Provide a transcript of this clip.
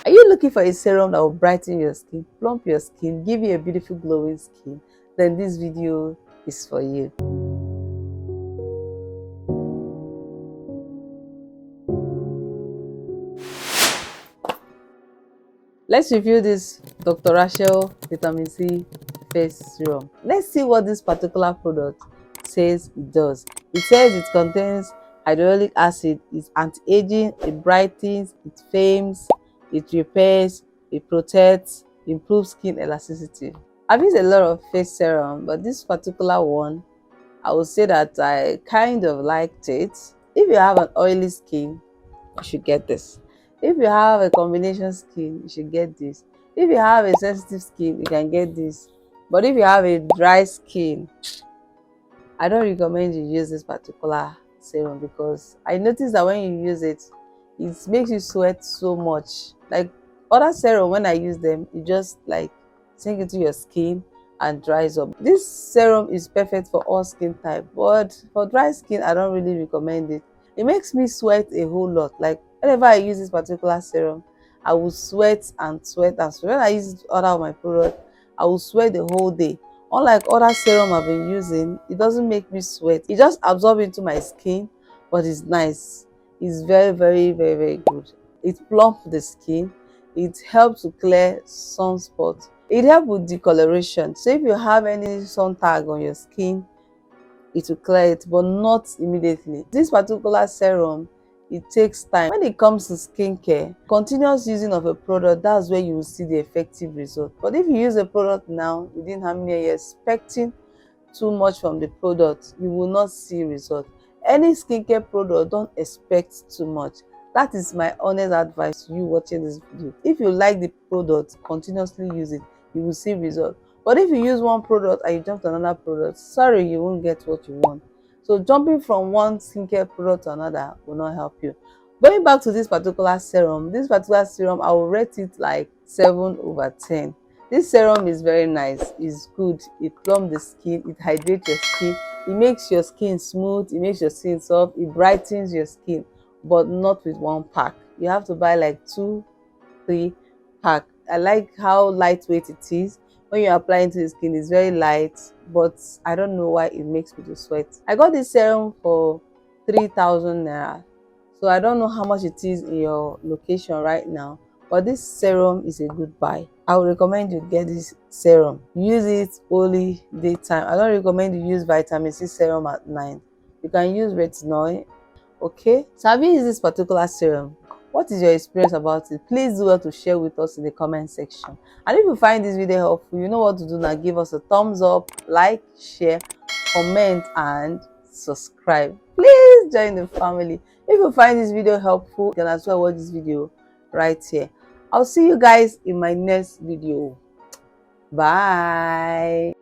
Are you looking for a serum that will brighten your skin, plump your skin, give you a beautiful glowing skin? Then this video is for you. Let's review this Dr. Rashel Vitamin C Face Serum. Let's see what this particular product says it does. It says it contains hyaluronic acid, it's anti-aging, it brightens, it firms, it repairs, it protects, improves skin elasticity. I've used a lot of face serum, but this particular one, I would say that I kind of liked it. If you have an oily skin, you should get this. If you have a combination skin, you should get this. If you have a sensitive skin, you can get this. But if you have a dry skin, I don't recommend you use this particular serum, because I noticed that when you use it, it makes you sweat so much. Like other serum, when I use them, it just like sink into your skin and dries up. This serum is perfect for all skin type, but for dry skin, I don't really recommend it. It makes me sweat a whole lot. Like whenever I use this particular serum, I will sweat and sweat and sweat. When I use other of my product, I will sweat the whole day. Unlike other serum I've been using, it doesn't make me sweat. It just absorbs into my skin, but it's nice. It's very, very, very, very good. It plumps the skin. It helps to clear sunspots. It helps with decoloration. So if you have any sun tag on your skin, it will clear it, but not immediately. This particular serum, it takes time. When it comes to skincare, continuous using of a product, that's where you will see the effective result. But if you use a product now, within how many years, expecting too much from the product, you will not see result. Any skincare product, don't expect too much. That is my honest advice to you watching this video. If you like the product, continuously use it, you will see result. But if you use one product and you jump to another product, sorry, you won't get what you want. So jumping from one skincare product to another will not help you. Going back to this particular serum, I will rate it like 7/10. This serum is very nice, it's good, it plumps the skin, it hydrates your skin, it makes your skin smooth, it makes your skin soft, it brightens your skin, but not with one pack. You have to buy like 2-3 pack. I like how lightweight it is. When you apply it to the skin, it's very light, but I don't know why it makes me to sweat. I got this serum for 3,000 naira. So I don't know how much it is in your location right now, but this serum is a good buy. I would recommend you get this serum. Use it only daytime. I don't recommend you use vitamin C serum at night. You can use retinol. Okay, so have you used this particular serum? What is your experience about it? Please do well to share with us in the comment section. And if you find this video helpful, you know what to do now. Give us a thumbs up, like, share, comment, and subscribe. Please join the family. If you find this video helpful, you can as well watch this video right here. I'll see you guys in my next video. Bye.